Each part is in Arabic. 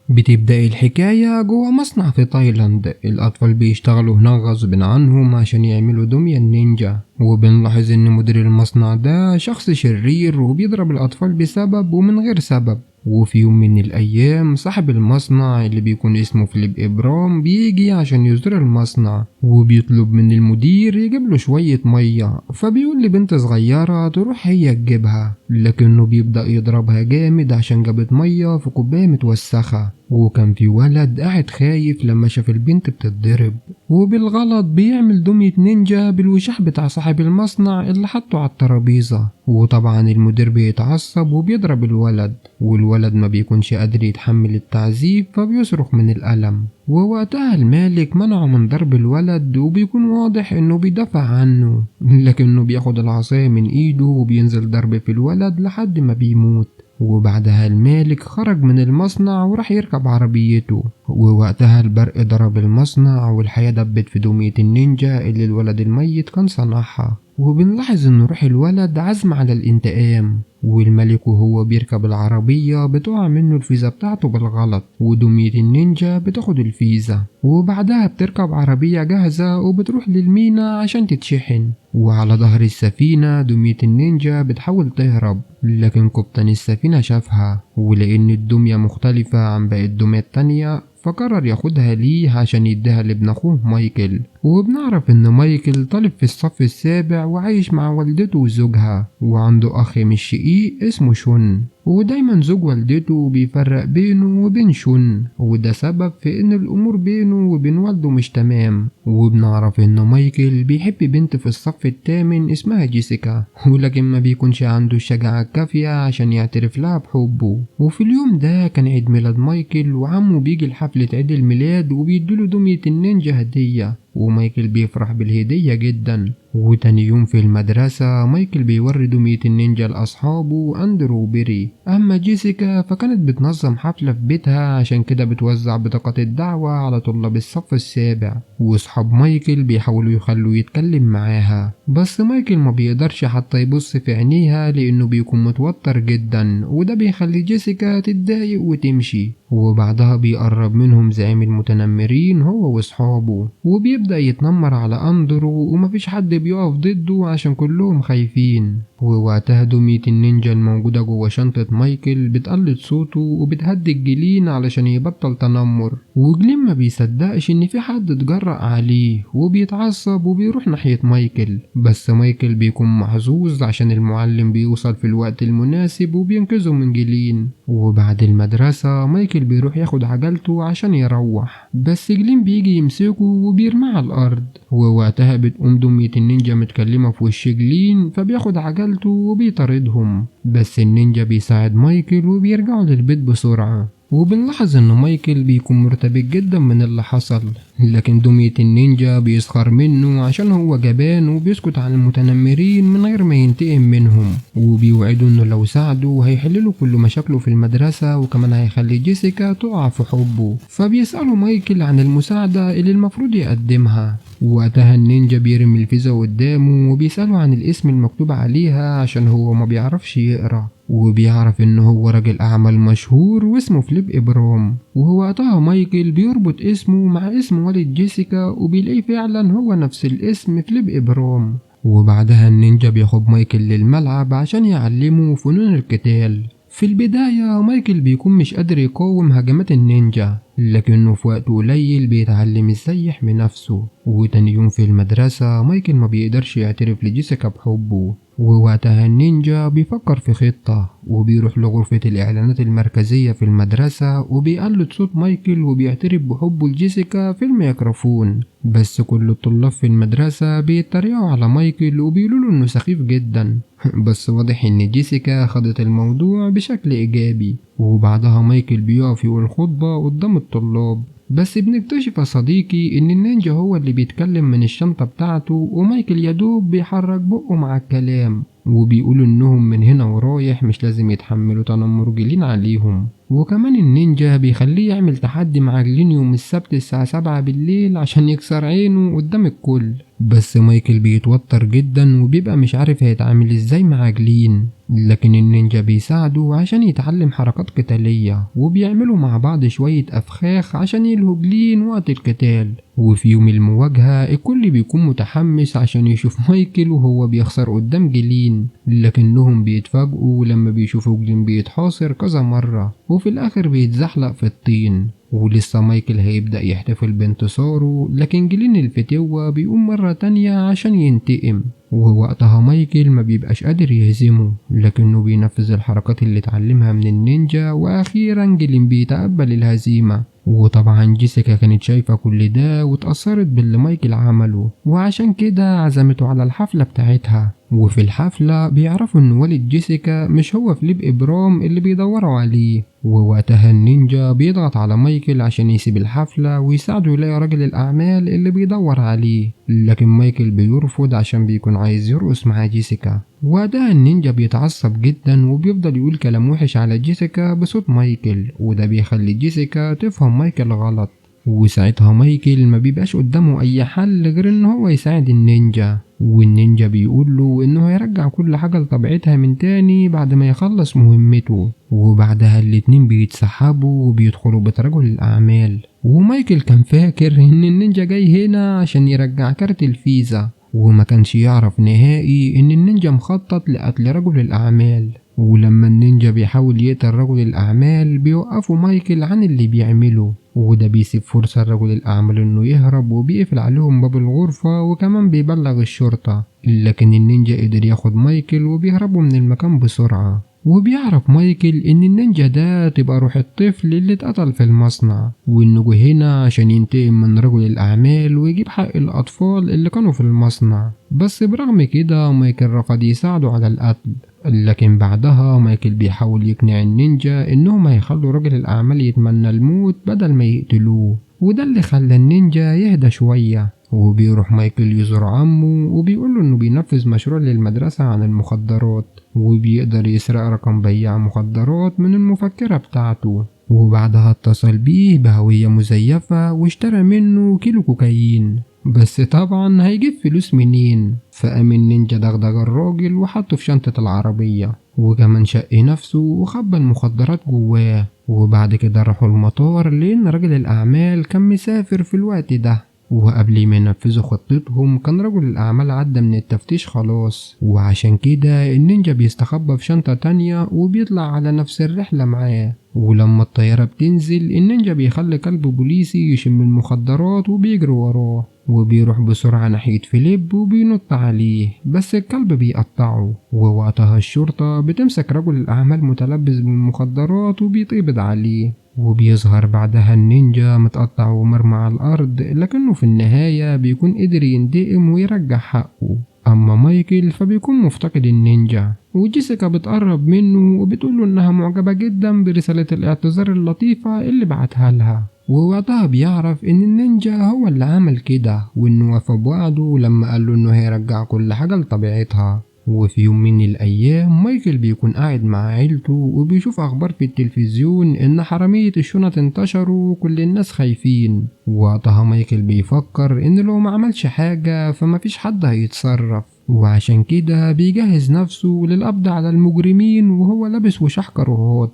بتبدأ الحكاية جوه مصنع في تايلاند. الأطفال بيشتغلوا هناك غصب عنهم عشان يعملوا دمية النينجا، وبنلاحظ إن مدير المصنع ده شخص شرير وبيضرب الأطفال بسبب ومن غير سبب. وفي يوم من الأيام صاحب المصنع اللي بيكون اسمه فيليب إبرام بيجي عشان يزور المصنع، وبيطلب من المدير يجيب له شوية مية، فبيقول لبنت صغيرة تروح هي تجيبها، لكنه بيبدأ يضربها جامد عشان جابت مية في كوباية متوسخة. وكان في ولد قاعد خايف لما شاف البنت بتتضرب، وبالغلط بيعمل دمية نينجا بالوشاح بتاع صاحب المصنع اللي حطه على الترابيزة. وطبعا المدير بيتعصب وبيضرب الولد، والولد ما بيكونش قادر يتحمل التعذيب فبيصرخ من الألم. ووقتها المالك منعه من ضرب الولد، وبيكون واضح انه بيدافع عنه، لكنه بياخد العصاية من ايده وبينزل ضرب في الولد لحد ما بيموت. وبعدها المالك خرج من المصنع وراح يركب عربيته، ووقتها البرق ضرب المصنع والحياة دبت في دمية النينجا اللي الولد الميت كان صنعها. وبنلاحظ ان روح الولد عزم على الانتقام، والملك وهو بيركب العربية بتقع منه الفيزا بتاعته بالغلط، ودمية النينجا بتاخد الفيزا، وبعدها بتركب عربية جاهزة وبتروح للمينا عشان تتشحن. وعلى ظهر السفينة دمية النينجا بتحاول تهرب، لكن قبطان السفينة شافها، ولأن الدمية مختلفة عن باقي الدمية التانية فقرر ياخدها ليه عشان يديها لابن اخوه مايكل. وبنعرف ان مايكل طالب في الصف السابع وعايش مع والدته وزوجها، وعنده اخ مش شقيق اسمه شون، ودايما زوج والدته بيفرق بينه وبين شون، وده سبب في ان الامور بينه وبين والده مش تمام. وبنعرف ان مايكل بيحب بنت في الصف الثامن اسمها جيسيكا، ولكن ما بيكونش عنده الشجاعة الكافية عشان يعترف لها بحبه. وفي اليوم ده كان عيد ميلاد مايكل، وعمه بيجي لحفلة عيد الميلاد وبيديله دمية النينجا هدية، ومايكل بيفرح بالهدية جدا. وتاني يوم في المدرسة مايكل بيوري دمية النينجا لأصحابه أندرو وبيري. أما جيسيكا فكانت بتنظم حفلة في بيتها، عشان كده بتوزع بطاقات الدعوة على طلاب الصف السابع، وأصحاب مايكل بيحاولوا يخلوه يتكلم معاها، بس مايكل ما بيقدرش حتى يبص في عينيها لأنه بيكون متوتر جدا، وده بيخلي جيسيكا تتضايق وتمشي. وبعدها بيقرب منهم زعيم المتنمرين هو واصحابه، وبيبدأ يتنمر على أندرو، ومفيش حد بيقف ضده عشان كلهم خايفين. ووقتها دمية النينجا الموجودة جوه شنطة مايكل بتقلد صوته وبتهدي جلين علشان يبطل تنمر، وجلين ما بيصدقش ان في حد اتجرأ عليه وبيتعصب وبيروح ناحية مايكل، بس مايكل بيكون محظوظ عشان المعلم بيوصل في الوقت المناسب وبينقذه من جلين. وبعد المدرسة مايكل بيروح ياخد عجلته عشان يروح، بس جلين بيجي يمسكه وبيرميه على الأرض، ووقتها بتقوم دمية النينجا متكلمة في وش جلين، فبياخد عجلته وبيطاردهم، بس النينجا بيساعد مايكل وبيرجعوا للبيت بسرعة. وبنلاحظ ان مايكل بيكون مرتبك جدا من اللي حصل، لكن دمية النينجا بيسخر منه عشان هو جبان وبيسكت عن المتنمرين من غير ما ينتقم منهم، وبيوعدوا انه لو ساعده هيحلله كل مشاكله في المدرسة، وكمان هيخلي جيسيكا تقع في حبه. فبيسألوا مايكل عن المساعدة اللي المفروض يقدمها. وقتها النينجا بيرمي الفيزا قدامه وبيسأله عن الاسم المكتوب عليها عشان هو ما بيعرفش يقرأ، وبيعرف ان هو راجل اعمال مشهور واسمه فيليب ابرام. وهو وقتها مايكل بيربط اسمه مع اسم والد جيسيكا وبيلاقيه فعلا هو نفس الاسم فيليب ابرام. وبعدها النينجا بياخد مايكل للملعب عشان يعلمه فنون القتال. في البداية مايكل بيكون مش قادر يقاوم هجمات النينجا، لكنه في وقت قليل بيتعلم ازاي يحمي نفسه. وتاني يوم في المدرسة مايكل ما بيقدرش يعترف لجيسيكا بحبه، ووقتها النينجا بيفكر في خطة، وبيروح لغرفة الإعلانات المركزية في المدرسة وبيقلد صوت مايكل وبيعترف بحبه لجيسيكا في الميكروفون. بس كل الطلاب في المدرسة بيتريقوا على مايكل وبيقولوا انه سخيف جدا بس واضح ان جيسيكا خدت الموضوع بشكل ايجابي. وبعدها مايكل بيقف يقول خطبة قدام الطلاب، بس بنكتشف يا صديقي ان النينجا هو اللي بيتكلم من الشنطة بتاعته، ومايكل يدوب بيحرك بقه مع الكلام، وبيقولوا انهم من هنا ورايح مش لازم يتحملوا تنمر جيلين عليهم. وكمان النينجا بيخليه يعمل تحدي مع جلين يوم السبت الساعة 7 بالليل عشان يكسر عينه قدام الكل. بس مايكل بيتوتر جدا وبيبقى مش عارف هيتعامل ازاي مع جلين، لكن النينجا بيساعده عشان يتعلم حركات قتالية، وبيعملوا مع بعض شوية أفخاخ عشان يلهوا جلين وقت القتال. وفي يوم المواجهة الكل بيكون متحمس عشان يشوف مايكل وهو بيخسر قدام جلين، لكنهم بيتفاجئوا لما بيشوفوا جلين بيتحاصر كذا مرة وفي الآخر بيتزحلق في الطين. ولسه مايكل هيبدأ يحتفل بانتصاره، لكن جلين الفتوة بيقوم مرة تانية عشان ينتقم. ووقتها مايكل ما بيبقاش قادر يهزمه، لكنه بينفذ الحركات اللي اتعلمها من النينجا، وأخيرا جلين بيتقبل الهزيمة. وطبعا جيسيكا كانت شايفة كل ده واتأثرت باللي مايكل عمله، وعشان كده عزمته على الحفلة بتاعتها. وفي الحفلة بيعرفوا ان والد جيسيكا مش هو فليب إبرام اللي بيدوروا عليه. ووقتها النينجا بيضغط على مايكل عشان يسيب الحفلة ويساعده يلاقي راجل الأعمال اللي بيدور عليه، لكن مايكل بيرفض عشان بيكون عايز يرقص مع جيسيكا. وقتها النينجا بيتعصب جدا وبيفضل يقول كلام وحش على جيسيكا بصوت مايكل، وده بيخلي جيسيكا تفهم مايكل غلط. وساعتها مايكل ما بيبقاش قدامه اي حل غير ان هو يساعد النينجا. والنينجا بيقول له انه هيرجع كل حاجة لطبيعتها من تاني بعد ما يخلص مهمته. وبعدها الاتنين بيتسحبوا وبيدخلوا بيت رجل الاعمال. ومايكل كان فاكر ان النينجا جاي هنا عشان يرجع كارت الفيزا، وما كانش يعرف نهائي ان النينجا مخطط لقتل رجل الاعمال. ولما النينجا بيحاول يقتل رجل الأعمال بيوقفوا مايكل عن اللي بيعمله، وده بيسيب فرصة لرجل الأعمال إنه يهرب، وبيقفل عليهم باب الغرفة وكمان بيبلغ الشرطة. لكن النينجا قدر ياخد مايكل وبيهربوا من المكان بسرعة. وبيعرف مايكل إن النينجا ده تبقى روح الطفل اللي اتقتل في المصنع، وإنه جه هنا عشان ينتقم من رجل الأعمال ويجيب حق الأطفال اللي كانوا في المصنع. بس برغم كده مايكل رفض يساعده على القتل. لكن بعدها مايكل بيحاول يقنع النينجا إنهم هيخلوا رجل الأعمال يتمنى الموت بدل ما يقتلوه، وده اللي خلى النينجا يهدى شوية. وبيروح مايكل يزور عمه وبيقوله إنه بينفذ مشروع للمدرسة عن المخدرات، وبيقدر يسرق رقم بياع مخدرات من المفكرة بتاعته. وبعدها اتصل بيه بهوية مزيفة واشترى منه كيلو كوكايين، بس طبعا هيجيب فلوس منين؟ فقام النينجا دغدغ الراجل وحطه في شنطة العربية، وكمان شق نفسه وخبى المخدرات جواه. وبعد كده راحوا المطار لأن راجل الأعمال كان مسافر في الوقت ده. وقبل ما ينفذوا خطتهم كان رجل الأعمال عدى من التفتيش خلاص، وعشان كده النينجا بيستخبى في شنطة تانية وبيطلع على نفس الرحلة معاه. ولما الطيارة بتنزل النينجا بيخلي كلب بوليسي يشم المخدرات وبيجري وراه، وبيروح بسرعة ناحية فيليب وبينط عليه، بس الكلب بيقطعه. ووقتها الشرطة بتمسك رجل الأعمال متلبس بالمخدرات وبيتقبض عليه. وبيظهر بعدها النينجا متقطع ومرمى على الأرض، لكنه في النهاية بيكون قدر ينتقم ويرجع حقه. أما مايكل فبيكون مفتقد النينجا، وجيسيكا بتقرب منه وبتقوله إنها معجبة جدا برسالة الاعتذار اللطيفة اللي بعتها لها. ووقتها بيعرف إن النينجا هو اللي عمل كده، وإنه وفى بوعده لما قاله إنه هيرجع كل حاجة لطبيعتها. وفي يوم من الأيام مايكل بيكون قاعد مع عيلته وبيشوف أخبار في التلفزيون إن حرامية الشنط انتشروا وكل الناس خايفين. وقتها مايكل بيفكر إن لو ما عملش حاجة فمفيش حد هيتصرف، وعشان كده بيجهز نفسه للقبض على المجرمين وهو لابس وشاح كراهات.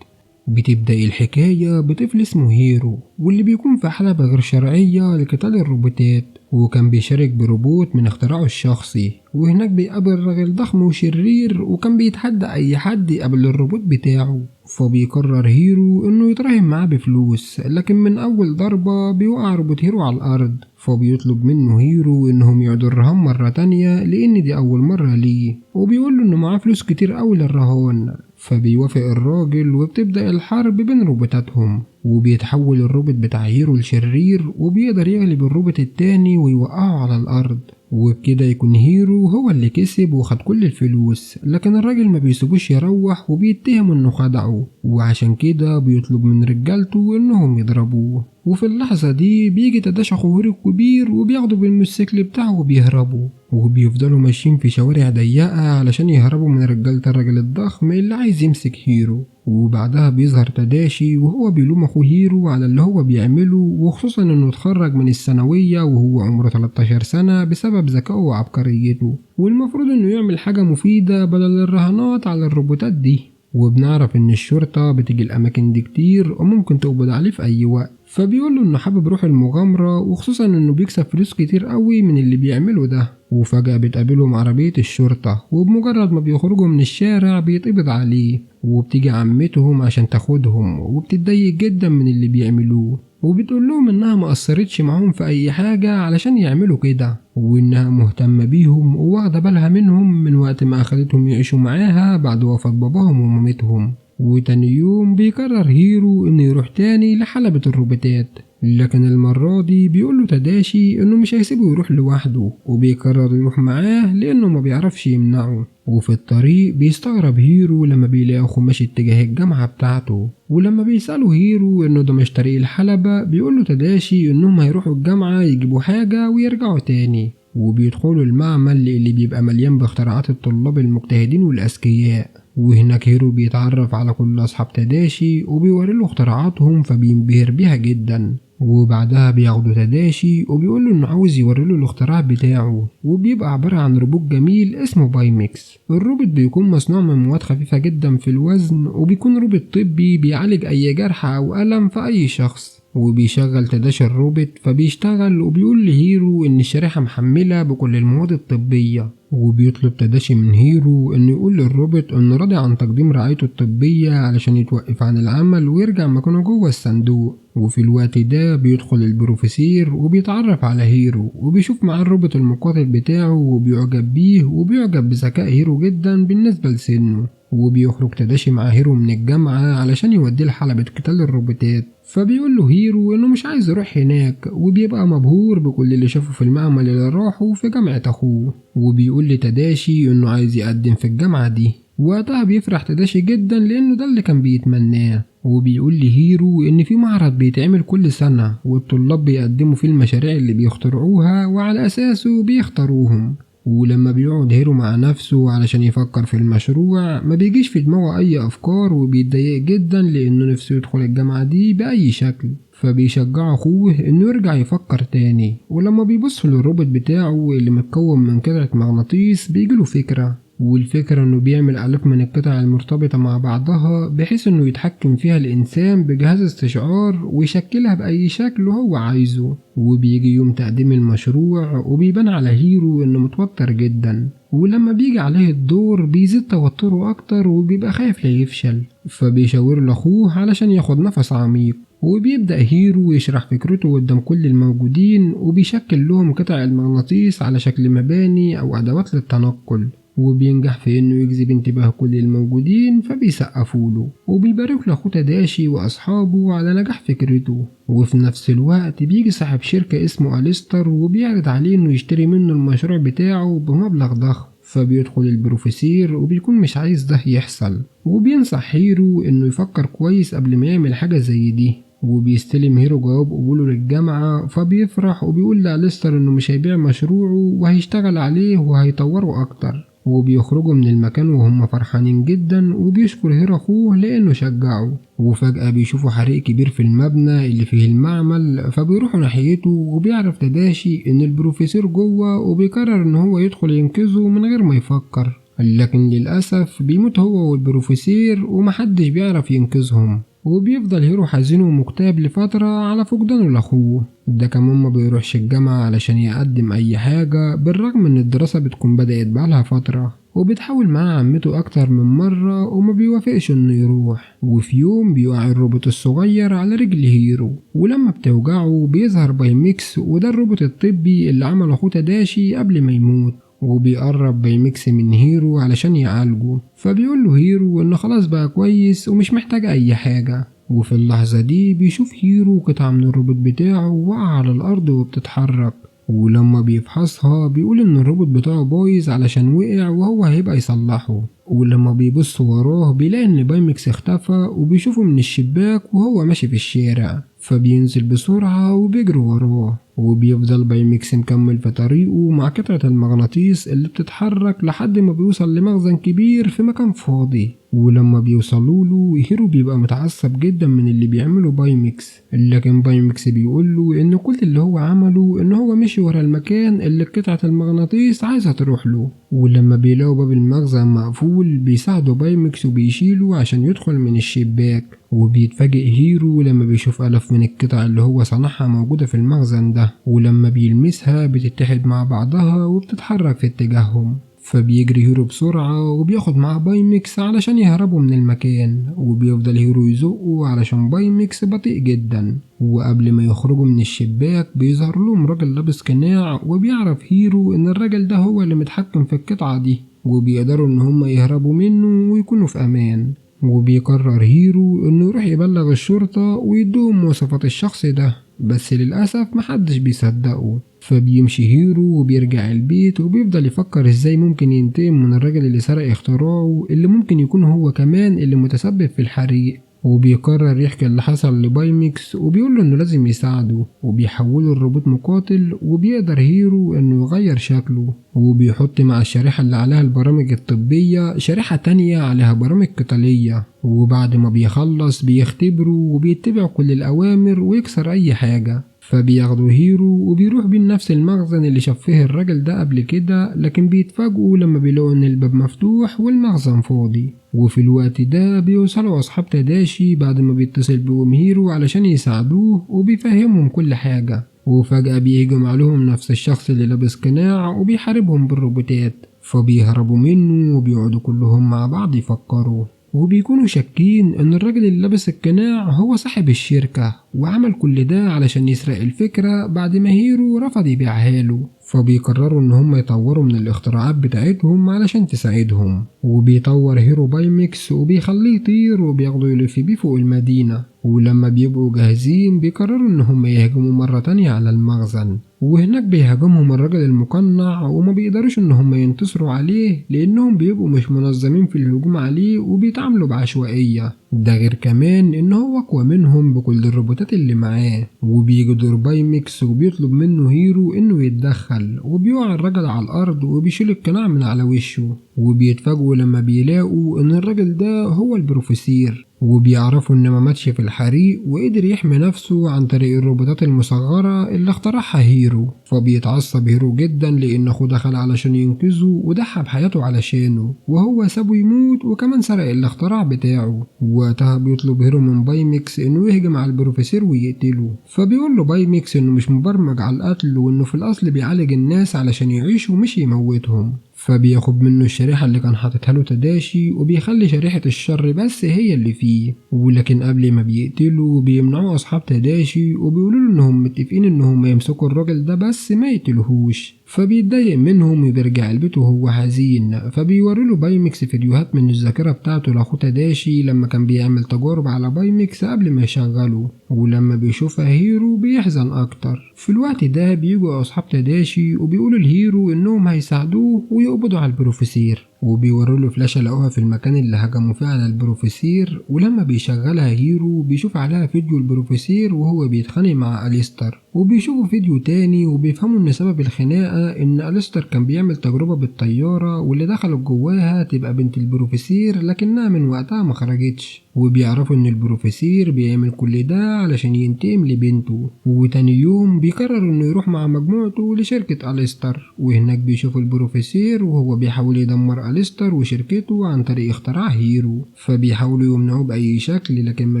بتبدأ الحكاية بطفل اسمه هيرو، واللي بيكون في حلبة غير شرعية لقتال الروبوتات، وكان بيشارك بروبوت من اختراعه الشخصي. وهناك بيقابل راجل ضخم وشرير وكان بيتحدى أي حد يقابل الروبوت بتاعه. فبيقرر هيرو إنه يتراهن معاه بفلوس، لكن من أول ضربة بيوقع روبوت هيرو على الأرض. فبيطلب منه هيرو إنهم يعيدوا الرهان مرة تانية لأن دي أول مرة ليه، وبيقوله إنه معاه فلوس كتير أوي للرهان. فبيوافق الراجل وبتبدأ الحرب بين روبوتاتهم، وبيتحول الروبوت بتاع هيرو لشرير وبيقدر يغلب الروبوت التاني ويوقعه على الأرض. وبكده يكون هيرو هو اللي كسب وخد كل الفلوس، لكن الراجل ما بيسيبوش يروح وبيتهم انه خدعه، وعشان كده بيطلب من رجالته انهم يضربوه. وفي اللحظة دي بيجي تداشى اخو هيرو الكبير وبياخده بالموتوسيكل بتاعه وبيهربوا. وبيفضلوا ماشيين في شوارع ضيقة علشان يهربوا من رجالة الراجل الضخم اللي عايز يمسك هيرو. وبعدها بيظهر تداشي وهو بيلوم اخوه هيرو على اللي هو بيعمله، وخصوصا انه اتخرج من الثانوية وهو عمره 13 سنة بسبب ذكائه وعبقريته، والمفروض انه يعمل حاجة مفيدة بدل الرهانات على الروبوتات دي. وبنعرف ان الشرطة بتيجي الاماكن دي كتير وممكن تقبض عليه في اي وقت، فبيقوله انه حابب روح المغامرة، وخصوصا انه بيكسب فلوس كتير قوي من اللي بيعمله ده. وفجأة بتقابلهم عربية الشرطة، وبمجرد ما بيخرجوا من الشارع بيتقبض عليه، وبتيجي عمتهم عشان تاخدهم وبتتضايق جدا من اللي بيعملوه، وبتقول لهم انها ما قصرتش معاهم في اي حاجة علشان يعملوا كده، وانها مهتمة بيهم وواخدة بالها منهم من وقت ما اخدتهم يعيشوا معاها بعد وفاة باباهم ومامتهم. وتاني يوم بيقرر هيرو انه يروح تاني لحلبة الروبوتات، لكن المرة دي بيقوله تداشي انه مش هيسيبه يروح لوحده، وبيقرر يروح معاه لانه ما بيعرفش يمنعه. وفي الطريق بيستغرب هيرو لما بيلاقي اخوه ماشي اتجاه الجامعة بتاعته، ولما بيسأله هيرو انه ده مش طريق الحلبة بيقوله تداشي انهم هيروحوا الجامعة يجيبوا حاجة ويرجعوا تاني. وبيدخلوا المعمل اللي بيبقى مليان باختراعات الطلاب المجتهدين والأذكياء، وهناك هيرو بيتعرف على كل أصحاب تداشي وبيوريله اختراعاتهم فبينبهر بيها جدا. وبعدها بياخدوا تداشي وبيقوله انه عاوز يوريله الاختراع بتاعه، وبيبقى عبارة عن روبوت جميل اسمه بايمكس. الروبوت بيكون مصنوع من مواد خفيفة جدا في الوزن، وبيكون روبوت طبي بيعالج اي جرح او ألم في اي شخص. وبيشغل تداشي الروبوت فبيشتغل، وبيقول لهيرو ان الشريحة محملة بكل المواد الطبية، وبيطلب تداشي من هيرو انه يقول للروبوت انه راضي عن تقديم رعايته الطبية علشان يتوقف عن العمل ويرجع مكانه جوه الصندوق. وفي الوقت ده بيدخل البروفيسير وبيتعرف على هيرو، وبيشوف معاه الروبوت المقاتل بتاعه وبيعجب بيه، وبيعجب بذكاء هيرو جدا بالنسبة لسنه. وبيخرج تداشي مع هيرو من الجامعة علشان يوديه لحلبة قتال الروبوتات، فبيقول له هيرو انه مش عايز يروح هناك، وبيبقى مبهور بكل اللي شافه في المعمل اللي راحه في جامعة اخوه. وبيقول لتداشي انه عايز يقدم في الجامعة دي. وقتها بيفرح تداشي جدا لانه ده اللي كان بيتمناه. وبيقول لهيرو ان في معرض بيتعمل كل سنة والطلاب بيقدموا فيه المشاريع اللي بيخترعوها وعلى اساسه بيختاروهم. ولما بيقعد هيرو مع نفسه علشان يفكر في المشروع ما بيجيش في دماغه اي افكار، وبيتضايق جدا لانه نفسه يدخل الجامعة دي باي شكل. فبيشجع اخوه انه يرجع يفكر تاني، ولما بيبص للروبوت بتاعه اللي متكون من قطعة مغناطيس بيجيله فكرة، والفكرة انه بيعمل آلاف من القطع المرتبطة مع بعضها بحيث انه يتحكم فيها الانسان بجهاز استشعار ويشكلها بأي شكل هو عايزه. وبيجي يوم تقديم المشروع وبيبان على هيرو انه متوتر جدا، ولما بيجي عليه الدور بيزيد توتره اكتر وبيبقى خايف لا يفشل. فبيشاور لاخوه علشان ياخد نفس عميق، وبيبدأ هيرو يشرح فكرته قدام كل الموجودين، وبيشكل لهم قطع المغناطيس على شكل مباني أو أدوات للتنقل، وبينجح في انه يجذب انتباه كل الموجودين فبيسقفوله، وبيبارك لاخوه تداشي واصحابه على نجاح فكرته. وفي نفس الوقت بيجي صاحب شركة اسمه أليستر وبيعرض عليه انه يشتري منه المشروع بتاعه بمبلغ ضخم. فبيدخل البروفيسير وبيكون مش عايز ده يحصل، وبينصح هيرو انه يفكر كويس قبل ما يعمل حاجة زي دي. وبيستلم هيرو جواب قبوله للجامعة فبيفرح، وبيقول لأليستر انه مش هيبيع مشروعه وهيشتغل عليه وهيطوره اكتر. وبيخرجوا من المكان وهم فرحانين جدا، وبيشكر هيرو اخوه لانه شجعه. وفجأة بيشوفوا حريق كبير في المبنى اللي فيه المعمل، فبيروحوا ناحيته، وبيعرف تداشي ان البروفيسور جوه وبيقرر ان هو يدخل ينقذه من غير ما يفكر، لكن للأسف بيموت هو والبروفيسور ومحدش بيعرف ينقذهم. وبيفضل هيرو حزين ومكتئب لفترة على فقدانه لأخوه ده. كمان ما بيروحش الجامعة علشان يقدم أي حاجة، بالرغم إن الدراسة بتكون بدأت بقالها فترة، وبتحاول معاه عمته أكتر من مرة وما بيوافقش إنه يروح. وفي يوم بيقع الروبوت الصغير على رجل هيرو، ولما بتوجعه بيظهر بايمكس، وده الروبوت الطبي اللي عمله أخوه تداشي قبل ما يموت. وبيقرب بايمكس من هيرو علشان يعالجه، فبيقول له هيرو انه خلاص بقى كويس ومش محتاج اي حاجة. وفي اللحظة دي بيشوف هيرو قطعة من الروبوت بتاعه وقع على الارض وبتتحرك، ولما بيفحصها بيقول ان الروبوت بتاعه بايظ علشان وقع وهو هيبقى يصلحه. ولما بيبص وراه بيلاقي ان بايمكس اختفى، وبيشوفه من الشباك وهو ماشي في الشارع. فبينزل بسرعة وبيجري وراه، وبيفضل بايمكس مكمل في طريقه مع قطعة المغناطيس اللي بتتحرك لحد ما بيوصل لمخزن كبير في مكان فاضي. ولما بيوصلوله هيرو بيبقى متعصب جدا من اللي بيعمله بايمكس، لكن بايمكس بيقوله ان كل اللي هو عمله ان هو مشي ورا المكان اللي قطعة المغناطيس عايزة تروح له. ولما بيلاقوا باب المخزن مقفول بيساعدوا بايمكس وبيشيله عشان يدخل من الشباك. وبيتفاجئ هيرو لما بيشوف آلاف من القطع اللي هو صنعها موجودة في المخزن ده، ولما بيلمسها بتتحد مع بعضها وبتتحرك في اتجاههم. فبيجري هيرو بسرعة وبياخد معاه بايمكس علشان يهربوا من المكان، وبيفضل هيرو يزقه علشان بايمكس بطيء جدا. وقبل ما يخرجوا من الشباك بيظهر لهم راجل لابس قناع، وبيعرف هيرو ان الراجل ده هو اللي متحكم في القطعة دي، وبيقدروا ان هم يهربوا منه ويكونوا في امان. وبيقرر هيرو انه يروح يبلغ الشرطة ويدوهم مواصفات الشخص ده، بس للأسف محدش بيصدقه. فبيمشي هيرو وبيرجع البيت وبيفضل يفكر ازاي ممكن ينتقم من الراجل اللي سرق اختراعه، اللي ممكن يكون هو كمان اللي متسبب في الحريق. وبيقرر يحكي اللي حصل لبايمكس وبيقوله انه لازم يساعده، وبيحوله الروبوت مقاتل. وبيقدر هيرو انه يغير شكله، وبيحط مع الشريحة اللي عليها البرامج الطبية شريحة تانية عليها برامج قتالية. وبعد ما بيخلص بيختبره وبيتبع كل الأوامر ويكسر أي حاجة. فبياخدوا هيرو وبيروح بيه نفس المخزن اللي شاف فيه الراجل ده قبل كده، لكن بيتفاجئوا لما بيلاقوا ان الباب مفتوح والمخزن فاضي. وفي الوقت ده بيوصلوا اصحاب تداشي بعد ما بيتصل بيهم هيرو علشان يساعدوه وبيفهمهم كل حاجة. وفجأة بيهجم عليهم نفس الشخص اللي لابس قناع وبيحاربهم بالروبوتات، فبيهربوا منه وبيقعدوا كلهم مع بعض يفكروا. وبيكونوا شاكين ان الراجل اللي لابس القناع هو صاحب الشركة، وعمل كل ده علشان يسرق الفكرة بعد ما هيرو رفض يبيعها له. فبيقرروا ان هم يطوروا من الاختراعات بتاعتهم علشان تساعدهم. وبيطور هيرو بايمكس وبيخليه يطير وبياخده يلف بيه فوق المدينة. ولما بيبقوا جاهزين بيقرروا ان هم يهجموا مرة تانية على المخزن، وهناك بيهاجمهم الراجل المقنع وما بيقدروش ان هم ينتصروا عليه لانهم بيبقوا مش منظمين في الهجوم عليه وبيتعاملوا بعشوائية. ده غير كمان ان هو اقوى منهم بكل الروبوتات اللي معاه. وبيجي دور بايمكس وبيطلب منه هيرو انه يتدخل، وبيقع الراجل على الارض وبيشيل القناع من على وشه. وبيتفاجئوا لما بيلاقوا ان الراجل ده هو البروفيسير، وبيعرفوا ان ما ماتش في الحريق وقدر يحمي نفسه عن طريق الروبوتات المصغرة اللي اخترعها هيرو. فبيتعصب هيرو جدا لان اخوه دخل علشان ينقذه وضحى بحياته علشانه، وهو سابه يموت وكمان سرق الاختراع بتاعه. وقتها بيطلب هيرو من بايمكس انه يهجم على البروفيسور ويقتله. فبيقول له بايمكس انه مش مبرمج على القتل، وانه في الاصل بيعالج الناس علشان يعيشوا مش يموتهم. فبياخد منه الشريحة اللي كان حاططها له تداشي وبيخلي شريحة الشر بس هي اللي فيه. ولكن قبل ما بيقتلوا بيمنعوا اصحاب تداشي وبيقولوا له انهم متفقين انهم يمسكوا الراجل ده بس ما يقتلوهوش. فبيتضايق منهم وبيرجع البيت وهو حزين. فبيوريله بايمكس فيديوهات من الذاكرة بتاعته لاخوه تداشي لما كان بيعمل تجارب على بايمكس قبل ما يشغله. ولما بيشوفها هيرو بيحزن اكتر. في الوقت ده بيجوا اصحاب تداشي وبيقولوا لهيرو انهم هيساعدوه ويقبضوا على البروفيسير، وبيوروا له فلاشة لقوها في المكان اللي هجموا فيه على البروفيسير. ولما بيشغلها هيرو بيشوف عليها فيديو البروفيسير وهو بيتخانق مع أليستر. وبيشوفوا فيديو تاني وبيفهموا ان سبب الخناقة ان أليستر كان بيعمل تجربة بالطيارة واللي دخلت جواها تبقى بنت البروفيسير، لكنها من وقتها ما خرجتش. وبيعرفوا ان البروفيسير بيعمل كل ده علشان ينتقم لبنته. وتاني يوم بيقرر انه يروح مع مجموعته لشركة أليستر، وهناك بيشوف البروفيسير وهو بيحاول يدمر أليستر وشركته عن طريق اختراع هيرو. فبيحاولوا يمنعوه بأي شكل لكن ما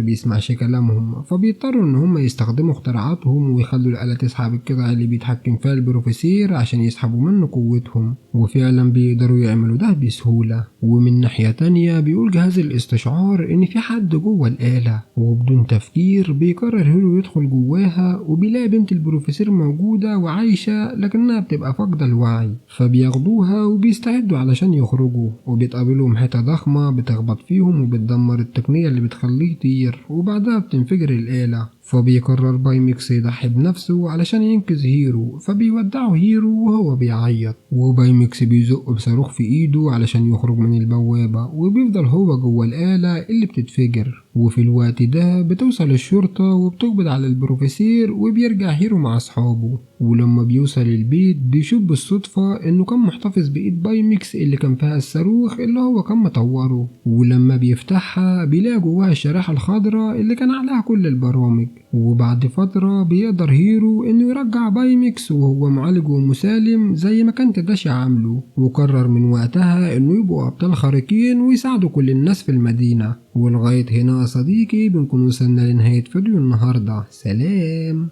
بيسمعش كلامهم. فبيضطروا ان هم يستخدموا اختراعاتهم ويخلوا الآلة تسحب القطع اللي بيتحكم فيها البروفيسير عشان يسحبوا منه قوتهم. وفعلا بيقدروا يعملوا ده بسهولة. ومن ناحية تانية بيقول جهاز الاستشعار ان في حد جوه الآلة، وبدون تفكير بيقرر هيرو يدخل جواها وبيلاقي بنت البروفيسور موجودة وعايشة لكنها بتبقى فاقدة الوعي. فبياخدوها وبيستعدوا علشان يخرجوا، وبيتقابلهم حيطة ضخمة بتخبط فيهم وبتدمر التقنية اللي بتخليه يطير، وبعدها بتنفجر الآلة. فبيقرر بايمكس يضحي بنفسه علشان ينقذ هيرو. فبيودعه هيرو وهو بيعيط، وبايمكس بيزقه بصاروخ في ايده علشان يخرج من البوابة. وبيفضل هو جوه الآلة اللي بتتفجر. وفي الوقت ده بتوصل الشرطة وبتقبض على البروفيسير وبيرجع هيرو مع أصحابه. ولما بيوصل البيت بيشوف بالصدفة إنه كان محتفظ بإيد بايميكس اللي كان فيها الصاروخ اللي هو كان مطوره، ولما بيفتحها بيلاقي جواها الشريحة الخضراء اللي كان عليها كل البرامج. وبعد فترة بيقدر هيرو إنه يرجع بايميكس وهو معالج ومسالم زي ما كان تداشي عامله، وقرر من وقتها إنه يبقوا أبطال خارقين ويساعدوا كل الناس في المدينة. ولغاية هنا يا صديقي بنكون وصلنا لنهاية فيديو النهاردة. سلام.